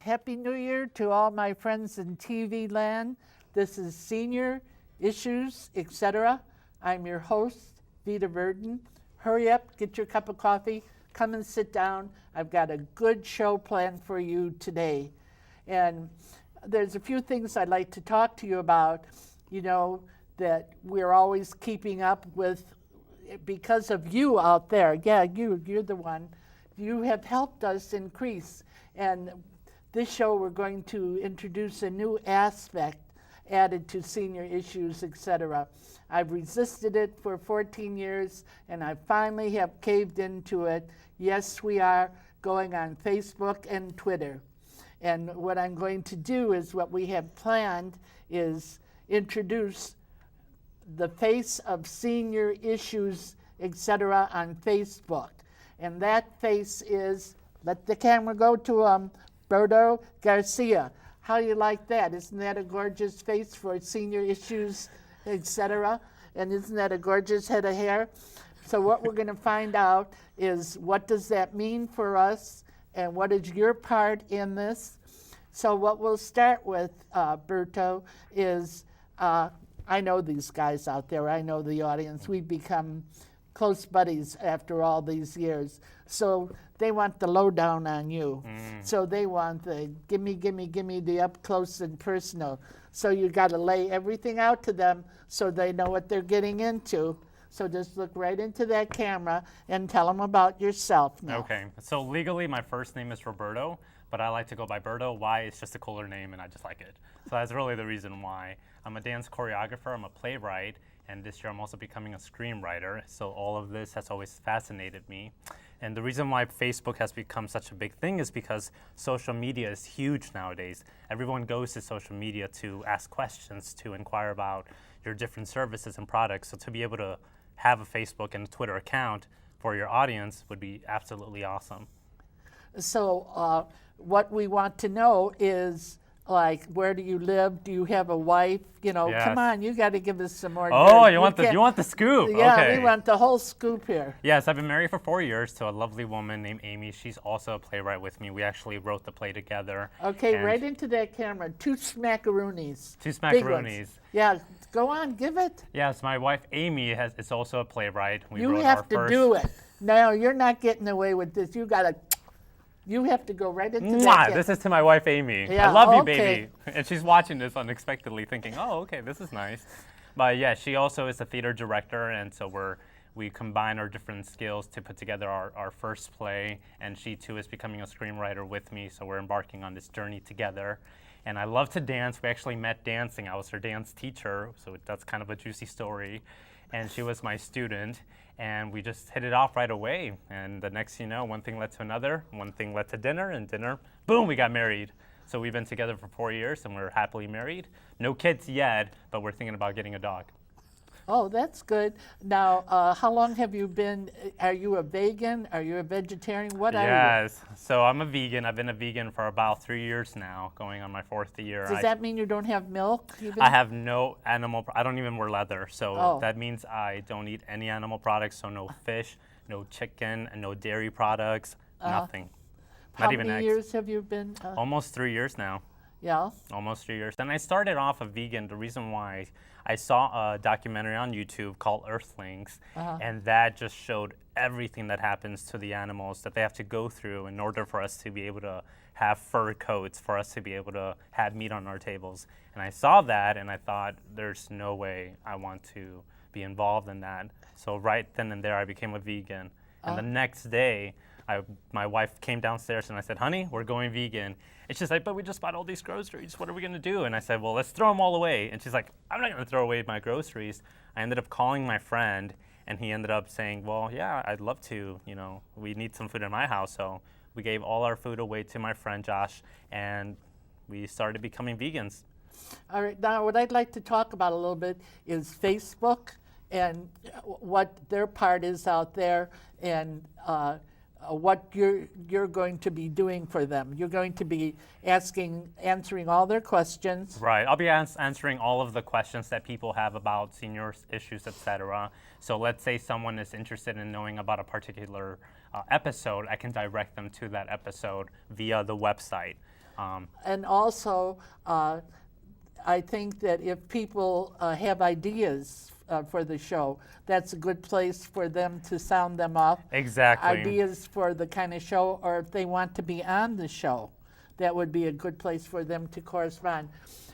Happy New Year to all my friends in TV land. This is Senior Issues, etc. I'm your host, Vita Verdon. Hurry up, get your cup of coffee, come and sit down. I've got a good show planned for you today. And there's a few things I'd like to talk to you about, you know, that we're always keeping up with because of you out there. Yeah, you're the one. You have helped us increase. And this show, we're going to introduce a new aspect added to Senior Issues, etc. I've resisted it for 14 years, and I finally have caved into it. Yes, we are going on Facebook and Twitter. And what I'm going to do is what we have planned is introduce the face of Senior Issues, etc. on Facebook. And that face is, let the camera go to Berto Garcia. How you like that? Isn't that a gorgeous face for Senior Issues, etc.? And isn't that a gorgeous head of hair? So what we're going to find out is what does that mean for us and what is your part in this? So what we'll start with, Berto, is I know these guys out there. I know the audience. We've become close buddies after all these years. So they want the lowdown on you. So they want the gimme the up close and personal. So you got to lay everything out to them so they know what they're getting into. So just look right into that camera and tell them about yourself now. Okay, so legally my first name is Roberto, but I like to go by Berto. Why? It's just a cooler name and I just like it. So that's really the reason why. I'm a dance choreographer, I'm a playwright, and this year I'm also becoming a screenwriter. So all of this has always fascinated me. And the reason why Facebook has become such a big thing is because social media is huge nowadays. Everyone goes to social media to ask questions, to inquire about your different services and products. So to be able to have a Facebook and a Twitter account for your audience would be absolutely awesome. So what we want to know is, like, where do you live? Do you have a wife? You know, Yes. Come on, you got to give us some more. Oh, dirt. you want the scoop? Yeah, Okay. we want the whole scoop here. Yes, I've been married for 4 years to a lovely woman named Amy. She's also a playwright with me. We actually wrote the play together. Okay, and right into that camera. Two smackaroonies. Two Big ones. smackaroonies. Yeah, go on, give it. Yes, my wife Amy is also a playwright. We You wrote have our to first. do it. No, you're not getting away with this. You gotta. You have to go right into that Mwah! camera. This is to my wife Amy. Yeah, I love you, okay. baby. And she's watching this unexpectedly, thinking, "Oh, okay, this is nice." But yeah, she also is a theater director, and so we combine our different skills to put together our first play. And she too is becoming a screenwriter with me, so we're embarking on this journey together. And I love to dance. We actually met dancing. I was her dance teacher, so that's kind of a juicy story. And she was my student, and we just hit it off right away. And the next you know, one thing led to another, one thing led to dinner, and dinner, boom, we got married. So we've been together for 4 years, and we're happily married. No kids yet, but we're thinking about getting a dog. Oh, that's good. Now, how long have you been? Are you a vegan? Are you a vegetarian? What are you? Yes, so I'm a vegan. I've been a vegan for about 3 years now, going on my 4th year. Does that mean you don't have milk? Even? I have no animal, I don't even wear leather, so Oh. that means I don't eat any animal products, so no fish, no chicken, and no dairy products, nothing. How Not even many eggs. years have you been? Almost 3 years now. Yeah. Almost 3 years. And I started off a vegan. The reason why I saw a documentary on YouTube called Earthlings, and that just showed everything that happens to the animals that they have to go through in order for us to be able to have fur coats, for us to be able to have meat on our tables. And I saw that and I thought, there's no way I want to be involved in that. So right then and there, I became a vegan. And the next day, my wife came downstairs and I said, "Honey, we're going vegan." And she's like, "But we just bought all these groceries. What are we going to do?" And I said, "Well, let's throw them all away." And she's like, "I'm not going to throw away my groceries." I ended up calling my friend, and he ended up saying, "Well, yeah, I'd love to. You know, we need some food in my house." So we gave all our food away to my friend Josh, and we started becoming vegans. All right. Now, what I'd like to talk about a little bit is Facebook and what their part is out there, and what you're going to be doing for them. You're going to be answering all their questions. Right. I'll be answering all of the questions that people have about senior issues, etc. So let's say someone is interested in knowing about a particular episode, I can direct them to that episode via the website. And also, I think that if people have ideas for the show, that's a good place for them to sound them off. Exactly. Ideas for the kind of show, or if they want to be on the show, that would be a good place for them to correspond.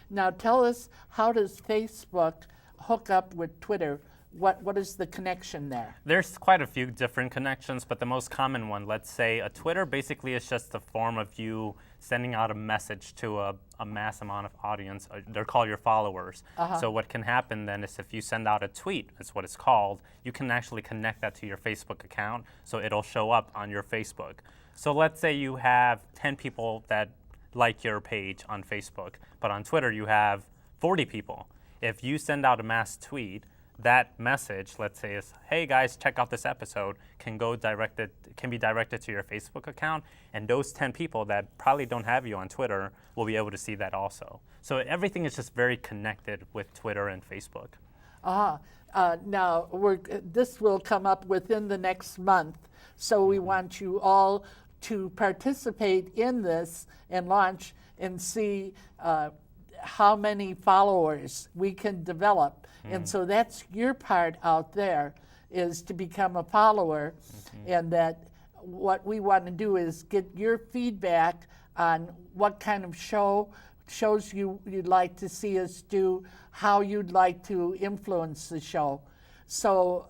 Now tell us, how does Facebook hook up with Twitter? What is the connection there? There's quite a few different connections, but the most common one, let's say a Twitter basically is just a form of you sending out a message to a mass amount of audience. They're called your followers. So what can happen then is if you send out a tweet, that's what it's called, you can actually connect that to your Facebook account, so it'll show up on your Facebook. So let's say you have 10 people that like your page on Facebook, but on Twitter you have 40 people. If you send out a mass tweet, that message, let's say, is, hey guys, check out this episode, can be directed to your Facebook account, and those 10 people that probably don't have you on Twitter will be able to see that also. So everything is just very connected with Twitter and Facebook. Now, this will come up within the next month, so we want you all to participate in this and launch and see how many followers we can develop. And so that's your part out there, is to become a follower. And that what we want to do is get your feedback on what kind of shows you'd like to see us do, how you'd like to influence the show. So,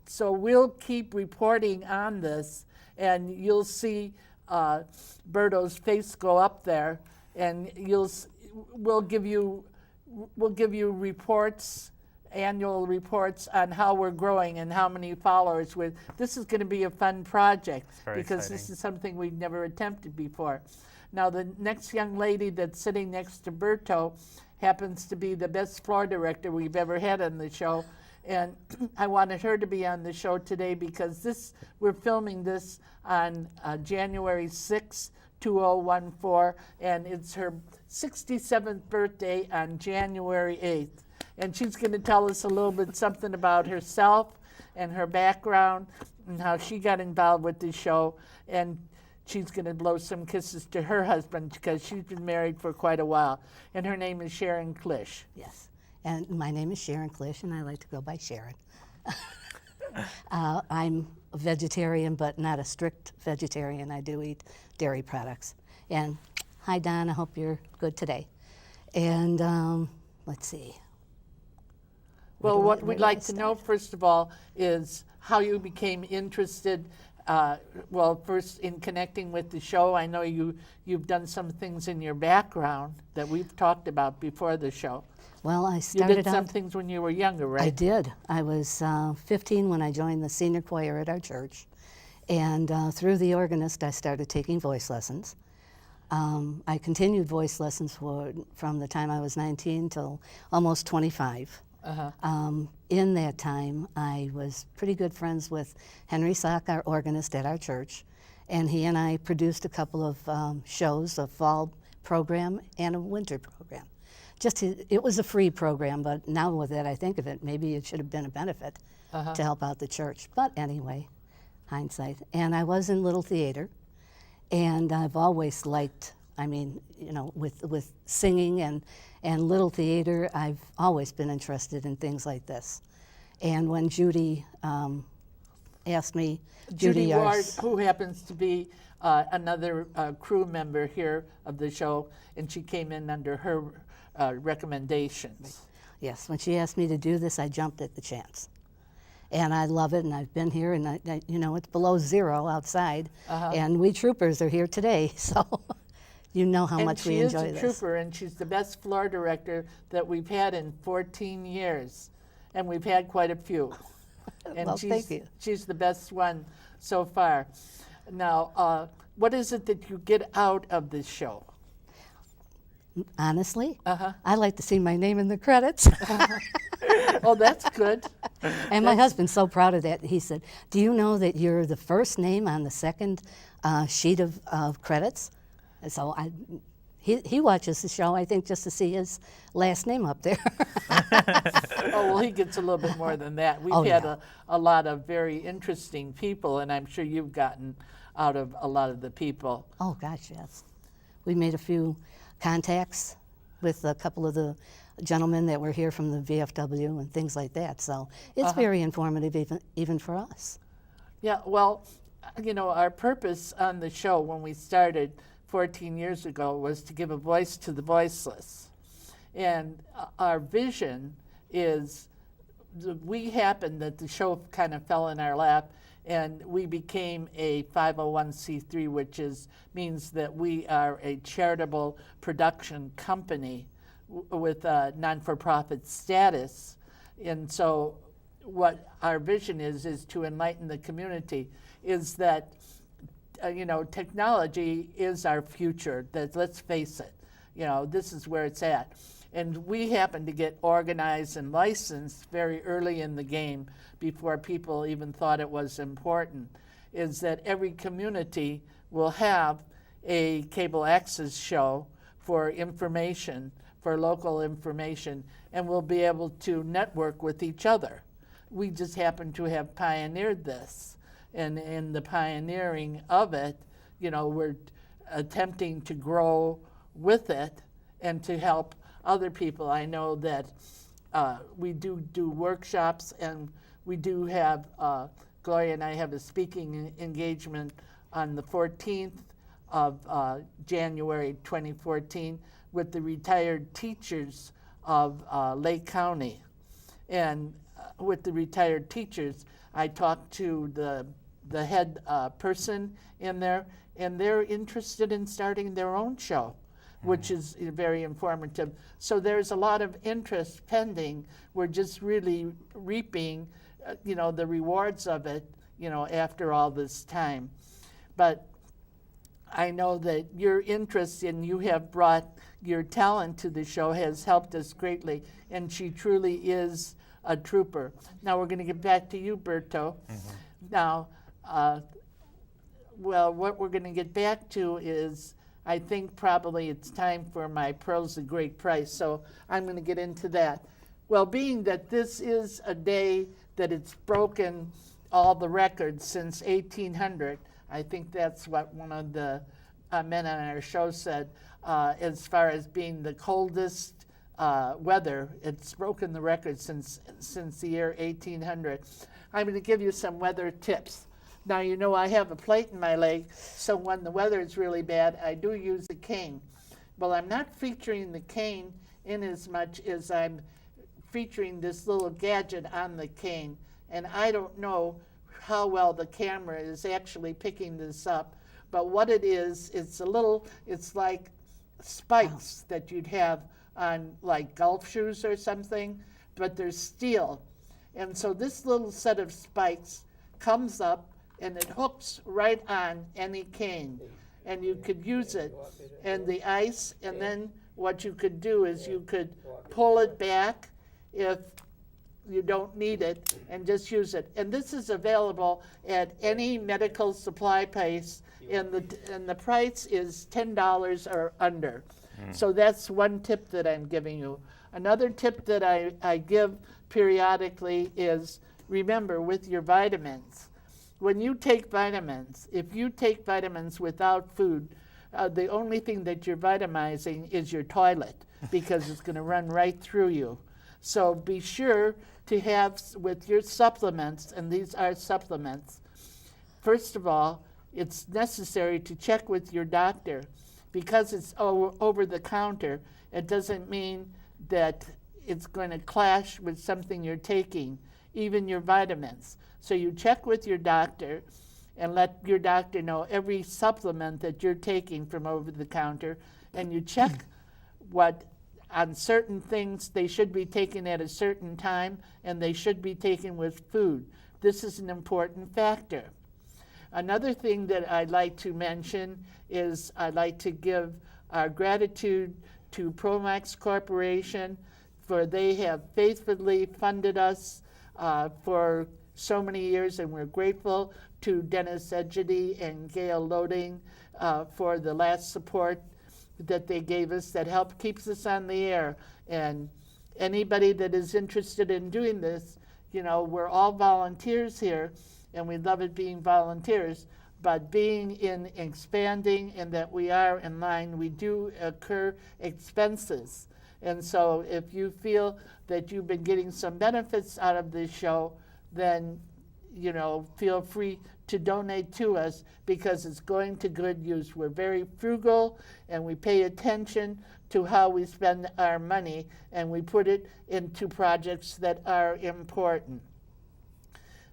so we'll keep reporting on this, and you'll see Berto's face go up there, and we'll give you reports, annual reports on how we're growing and how many followers. This is going to be a fun project because exciting. This is something we've never attempted before. Now, the next young lady that's sitting next to Berto happens to be the best floor director we've ever had on the show. And I wanted her to be on the show today because we're filming this on January 6th, 2014, and it's her 67th birthday on January 8th. And she's going to tell us a little bit something about herself and her background and how she got involved with the show. And she's going to blow some kisses to her husband because she's been married for quite a while. And her name is Sharon Klisch. Yes, and my name is Sharon Klisch, and I like to go by Sharon. I'm a vegetarian, but not a strict vegetarian. I do eat dairy products. And hi, Don, I hope you're good today. And let's see. Well, what where we'd do I like to know, first of all, is how you became interested, first in connecting with the show. I know you've done some things in your background that we've talked about before the show. Well, I You started did some out. things when you were younger, right? I did. I was 15 when I joined the senior choir at our church. And through the organist, I started taking voice lessons. I continued voice lessons from the time I was 19 till almost 25. In that time, I was pretty good friends with Henry Sock, our organist at our church, and he and I produced a couple of shows, a fall program and a winter program. It was a free program, but now with that I think of it, maybe it should have been a benefit to help out the church. But anyway, hindsight. And I was in Little Theater, and I've always liked, with singing and Little Theater, I've always been interested in things like this. And when Judy asked me, Judy Ward, who happens to be another crew member here of the show, and she came in under her recommendations. Yes, when she asked me to do this, I jumped at the chance. And I love it, and I've been here, and it's below zero outside, and we troopers are here today, so you know how much we enjoy this. And she is a trooper, and she's the best floor director that we've had in 14 years, and we've had quite a few. And well, thank you. She's the best one so far. Now, what is it that you get out of this show? Honestly, I like to see my name in the credits. Oh, that's good. And my husband's so proud of that. He said, "Do you know that you're the first name on the second sheet of credits?" And so he watches the show, I think, just to see his last name up there. Oh, well, he gets a little bit more than that. We've Oh, had yeah. a lot of very interesting people, and I'm sure you've gotten out of a lot of the people. Oh, gosh, yes. We made a few contacts with a couple of the gentlemen that were here from the VFW and things like that. So it's very informative even for us. Yeah, well, you know, our purpose on the show when we started 14 years ago was to give a voice to the voiceless. And our vision is, we happened that the show kind of fell in our lap, and we became a 501c3, which means that we are a charitable production company with a non-for-profit status. And so what our vision is to enlighten the community, is that you know, technology is our future. That, let's face it, you know, this is where it's at. And we happen to get organized and licensed very early in the game, before people even thought it was important, is that every community will have a cable access show for information, for local information, and we'll be able to network with each other. We just happen to have pioneered this. And in the pioneering of it, you know, we're attempting to grow with it and to help other people. I know that we do workshops, and we do have, Gloria and I have a speaking engagement on the 14th of January 2014 with the retired teachers of Lake County. And with the retired teachers, I talked to the head person in there, and they're interested in starting their own show, which is very informative. So there's a lot of interest pending. We're just really reaping, you know, the rewards of it, you know, after all this time. But I know that your interest and you have brought your talent to the show has helped us greatly, and she truly is a trooper. Now we're going to get back to you, Berto. Now, well, what we're going to get back to is, I think probably it's time for my Pearls of Great Price, so I'm going to get into that. Well, being that this is a day that it's broken all the records since 1800, I think that's what one of the men on our show said, as far as being the coldest weather. It's broken the record since the year 1800. I'm going to give you some weather tips. Now, you know I have a plate in my leg, so when the weather is really bad, I do use a cane. Well, I'm not featuring the cane in as much as I'm featuring this little gadget on the cane, and I don't know how well the camera is actually picking this up, but what it is, it's like spikes that you'd have on like golf shoes or something, but they're steel. And so this little set of spikes comes up and it hooks right on any cane, and you could use it in the ice, and then what you could do is you could pull it back if you don't need it and just use it. And this is available at any medical supply place, and the price is $10 or under. So that's one tip that I'm giving you. Another tip that I give periodically is, remember, with your vitamins, when you take vitamins, if you take vitamins without food, the only thing that you're vitamizing is your toilet, because it's going to run right through you. So be sure to have with your supplements, and these are supplements, first of all, it's necessary to check with your doctor. Because it's over the counter, it doesn't mean that it's going to clash with something you're taking, even your vitamins. So you check with your doctor and let your doctor know every supplement that you're taking from over the counter, and you check what on certain things they should be taken at a certain time, and they should be taken with food. This is an important factor. Another thing that I'd like to mention is I'd like to give our gratitude to Promax Corporation, for they have faithfully funded us for so many years, and we're grateful to Dennis Edgety and Gail Loading for the last support that they gave us that help keeps us on the air. And anybody that is interested in doing this, you know, we're all volunteers here, and we love it being volunteers, but being in expanding and that we are in line, we do incur expenses. And so if you feel that you've been getting some benefits out of this show, then, you know, feel free to donate to us, because it's going to good use. We're very frugal, and we pay attention to how we spend our money, and we put it into projects that are important.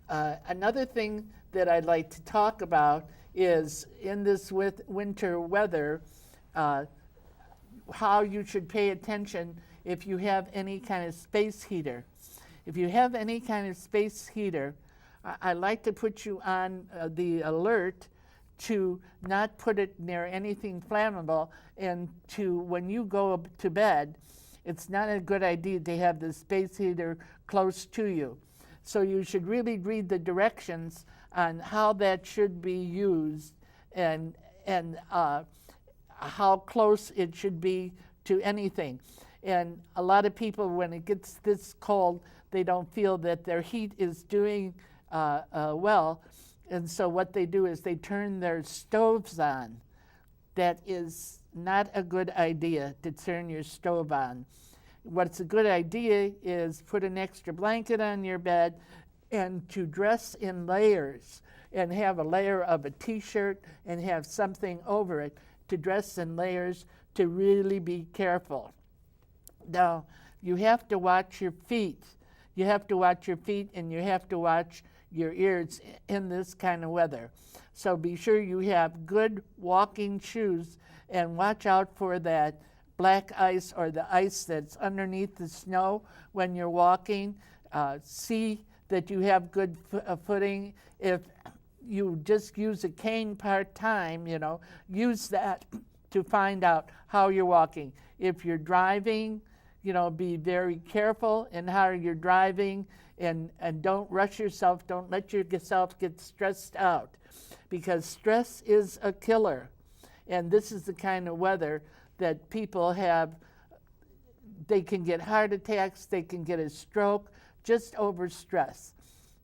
Another thing that I'd like to talk about is, in this winter weather, how you should pay attention if you have any kind of space heater. If you have any kind of space heater, I like to put you on the alert to not put it near anything flammable, and to, when you go to bed, it's not a good idea to have the space heater close to you. So you should really read the directions on how that should be used, and how close it should be to anything. And a lot of people, when it gets this cold, they don't feel that their heat is doing well, and so what they do is they turn their stoves on. That is not a good idea, to turn your stove on. What's a good idea is put an extra blanket on your bed, and to dress in layers, and have a layer of a t-shirt and have something over it, to dress in layers, to really be careful. Now, you have to watch your feet. You have to watch your feet, and you have to watch your ears in this kind of weather. So be sure you have good walking shoes, and watch out for that black ice or the ice that's underneath the snow when you're walking. See that you have good footing. If you just use a cane part-time, you know, use that to find out how you're walking. If you're driving, you know, be very careful in how you're driving, and don't rush yourself. Don't let yourself get stressed out, because stress is a killer. And this is the kind of weather that people have. They can get heart attacks, they can get a stroke just over stress.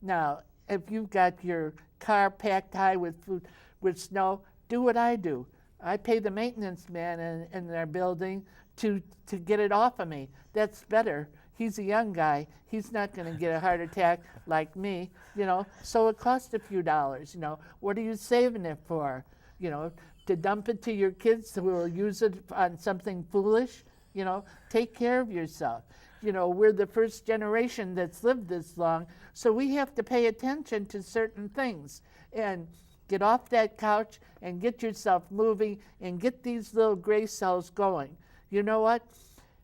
Now, if you've got your car packed high with food, with snow, do what I do. I pay the maintenance man in their building to get it off of me. That's better. He's a young guy. He's not going to get a heart attack like me, you know. So it costs a few dollars, you know. What are you saving it for? You know, to dump it to your kids who will use it on something foolish? You know, take care of yourself. You know, we're the first generation that's lived this long, so we have to pay attention to certain things. And get off that couch and get yourself moving and get these little gray cells going. You know what?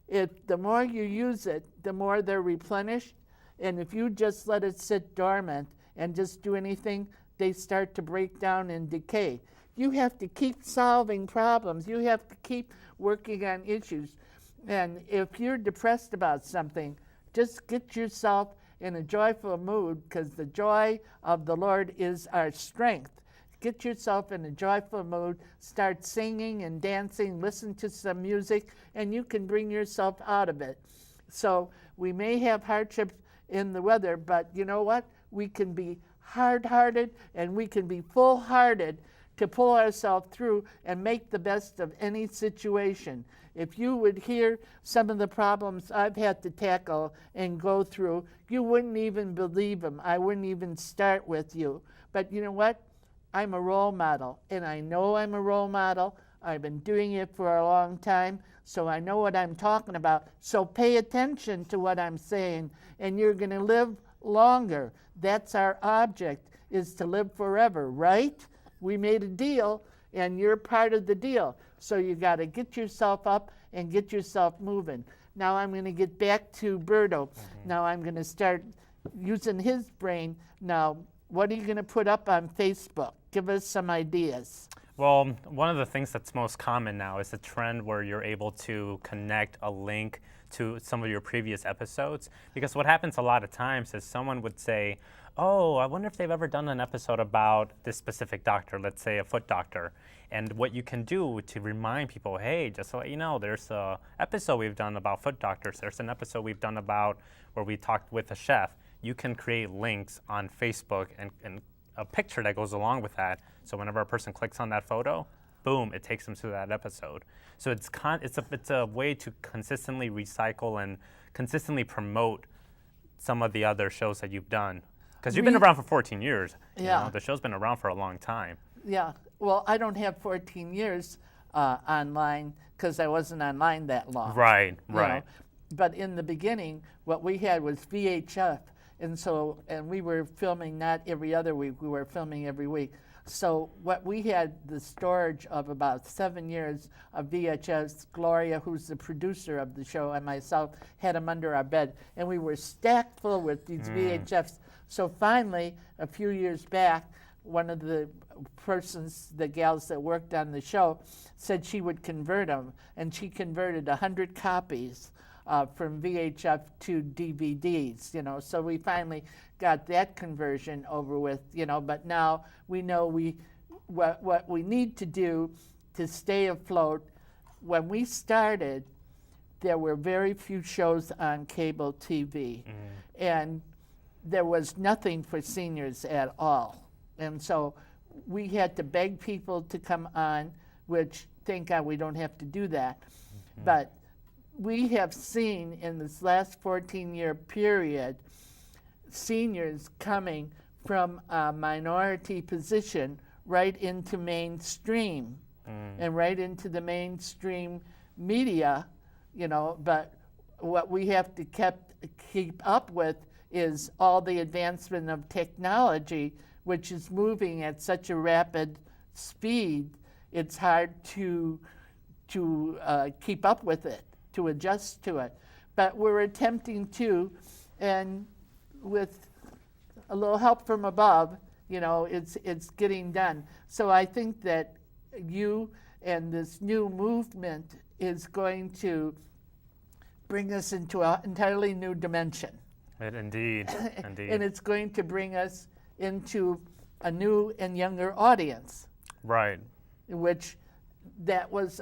The more you use it, the more they're replenished. And if you just let it sit dormant and just do anything, they start to break down and decay. You have to keep solving problems. You have to keep working on issues. And if you're depressed about something, just get yourself in a joyful mood, because the joy of the Lord is our strength. Get yourself in a joyful mood, start singing and dancing, listen to some music, and you can bring yourself out of it. So we may have hardships in the weather, but you know what? We can be hard-hearted and we can be full-hearted to pull ourselves through and make the best of any situation. If you would hear some of the problems I've had to tackle and go through, you wouldn't even believe them. I wouldn't even start with you. But you know what? I'm a role model, and I know I'm a role model. I've been doing it for a long time, so I know what I'm talking about. So pay attention to what I'm saying, and you're going to live longer. That's our object, is to live forever, right? We made a deal, and you're part of the deal. So you got to get yourself up and get yourself moving. Now I'm going to get back to Berto. Now I'm going to start using his brain. Now, what are you going to put up on Facebook? Give us some ideas. Well, one of the things that's most common now is the trend where you're able to connect a link to some of your previous episodes. Because what happens a lot of times is someone would say, oh, I wonder if they've ever done an episode about this specific doctor, let's say a foot doctor. And what you can do to remind people, hey, just to let you know, there's an episode we've done about foot doctors. There's an episode we've done about where we talked with a chef. You can create links on Facebook and a picture that goes along with that. So whenever a person clicks on that photo, boom, it takes them to that episode. So it's a way to consistently recycle and consistently promote some of the other shows that you've done. Because you've been around for 14 years. Yeah. The show's been around for a long time. Yeah. Well, I don't have 14 years online because I wasn't online that long. Right, you right. know. But in the beginning, what we had was VHF. And we were filming not every other week, we were filming every week. So what we had the storage of about 7 years of VHS. Gloria, who's the producer of the show, and myself had them under our bed. And we were stacked full with these VHFs. So finally, a few years back, one of the persons, the gals that worked on the show, said she would convert them. And she converted 100 copies from VHF to DVDs, So we finally got that conversion over with, But now we know what we need to do to stay afloat. When we started, there were very few shows on cable TV, and there was nothing for seniors at all. And so we had to beg people to come on, which thank God we don't have to do that. But we have seen in this last 14-year period seniors coming from a minority position right into mainstream and right into the mainstream media, but what we have to keep up with is all the advancement of technology, which is moving at such a rapid speed, it's hard to keep up with it, to adjust to it. But we're attempting to, and with a little help from above, it's getting done. So I think that you and this new movement is going to bring us into an entirely new dimension. Indeed, indeed. And it's going to bring us into a new and younger audience. Right. Which that was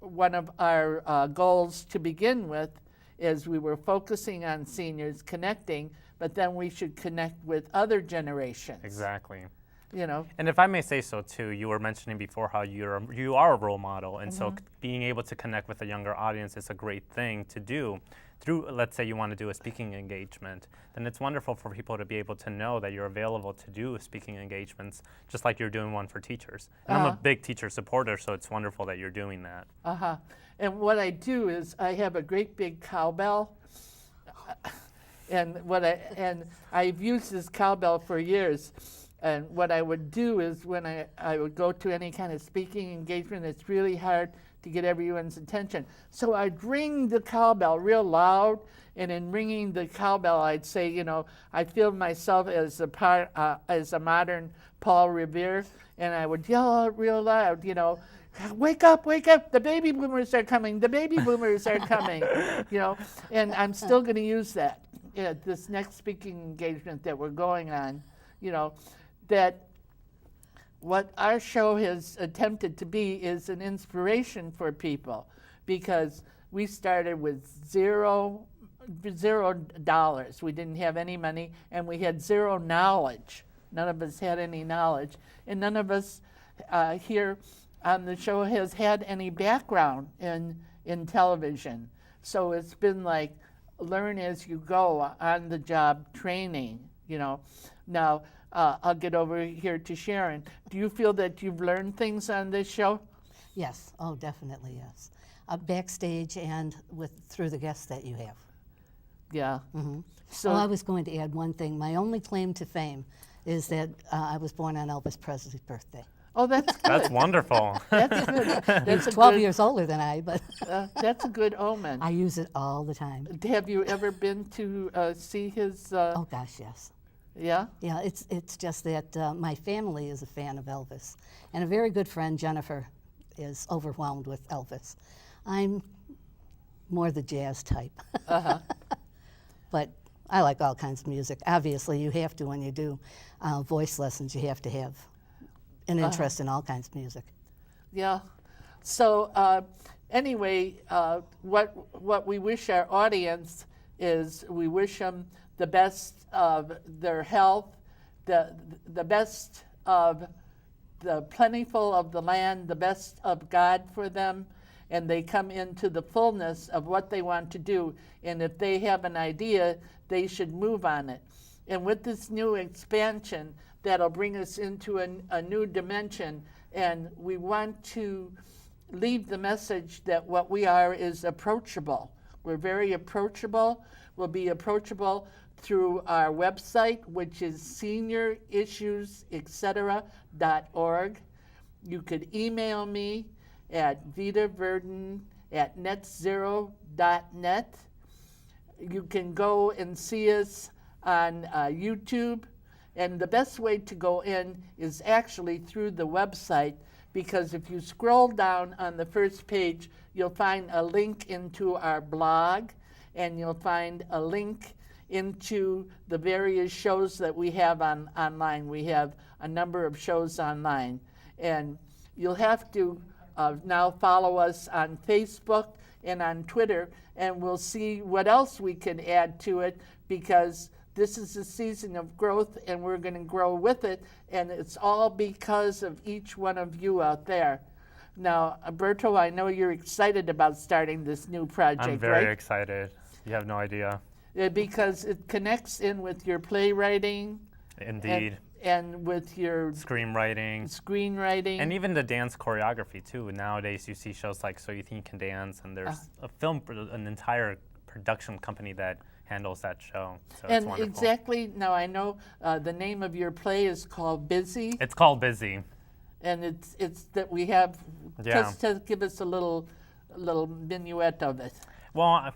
one of our goals to begin with, is we were focusing on seniors connecting, but then we should connect with other generations. Exactly. And if I may say so too, you were mentioning before how you are a role model, and so being able to connect with a younger audience is a great thing to do. Through, let's say you want to do a speaking engagement, then it's wonderful for people to be able to know that you're available to do speaking engagements, just like you're doing one for teachers. And I'm a big teacher supporter, so it's wonderful that you're doing that. And what I do is I have a great big cowbell, and I've used this cowbell for years. And what I would do is when I would go to any kind of speaking engagement, it's really hard to get everyone's attention. So I'd ring the cowbell real loud, and in ringing the cowbell, I'd say, I feel myself as a modern Paul Revere, and I would yell out real loud, wake up, the baby boomers are coming, the baby boomers are coming, and I'm still going to use that at this next speaking engagement that we're going on, that what our show has attempted to be is an inspiration for people, because we started with $0. We didn't have any money, and we had zero knowledge. None of us had any knowledge, and none of us here on the show has had any background in television. So it's been like learn as you go, on the job training, Now, I'll get over here to Sharon. Do you feel that you've learned things on this show? Yes, oh, definitely, yes. Backstage and through the guests that you have. Yeah. So I was going to add one thing. My only claim to fame is that I was born on Elvis Presley's birthday. Oh, that's good. That's wonderful. That's good. That's He's 12 years older than I, but that's a good omen. I use it all the time. Have you ever been to see his? Oh gosh, yes. Yeah? Yeah, it's just that my family is a fan of Elvis, and a very good friend, Jennifer, is overwhelmed with Elvis. I'm more the jazz type. But I like all kinds of music. Obviously, you have to, when you do voice lessons, you have to have an interest in all kinds of music. Yeah. So anyway, what we wish our audience is we wish them the best of their health, the best of the plentiful of the land, the best of God for them, and they come into the fullness of what they want to do. And if they have an idea, they should move on it. And with this new expansion, that'll bring us into a new dimension. And we want to leave the message that what we are is approachable. We're very approachable. We'll be approachable through our website, which is seniorissuesetc.org. You could email me at vitaverden@netzero.net. You can go and see us on YouTube. And the best way to go in is actually through the website, because if you scroll down on the first page, you'll find a link into our blog, and you'll find a link into the various shows that we have online. We have a number of shows online. And you'll have to now follow us on Facebook and on Twitter, and we'll see what else we can add to it, because this is a season of growth, and we're going to grow with it, and it's all because of each one of you out there. Now, Alberto, I know you're excited about starting this new project, I'm very right? excited. You have no idea. Because it connects in with your playwriting. Indeed. And with your Screenwriting. screenwriting. And even the dance choreography too. Nowadays you see shows like So You Think You Can Dance, and there's an entire production company that handles that show. So it's and wonderful. exactly, now I know the name of your play is called Busy, It's called Busy. and it's that we have, Yeah. just to give us a little minuet of it. Well,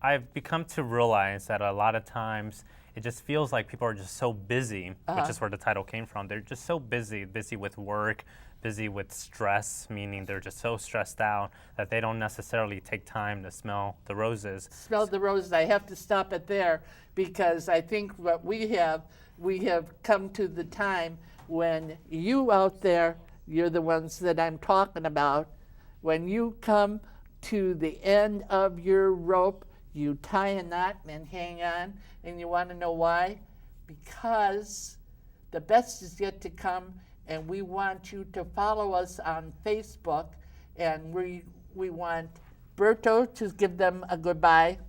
I've become to realize that a lot of times it just feels like people are just so busy, which is where the title came from. They're just so busy with work, busy with stress, meaning they're just so stressed out that they don't necessarily take time to smell the roses. Smell the roses. I have to stop it there, because I think what we have come to the time when you out there, you're the ones that I'm talking about, when you come to the end of your rope, you tie a knot and hang on. And you want to know why? Because the best is yet to come, and we want you to follow us on Facebook, and we want Berto to give them a goodbye,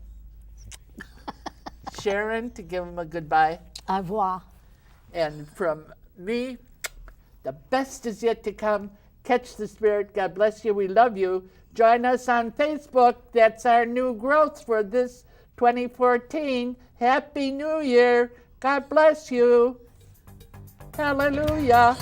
Sharon to give them a goodbye, Au revoir. and from me, the best is yet to come. Catch the spirit. God bless you. We love you. Join us on Facebook. That's our new growth for this 2014. Happy New Year. God bless you. Hallelujah.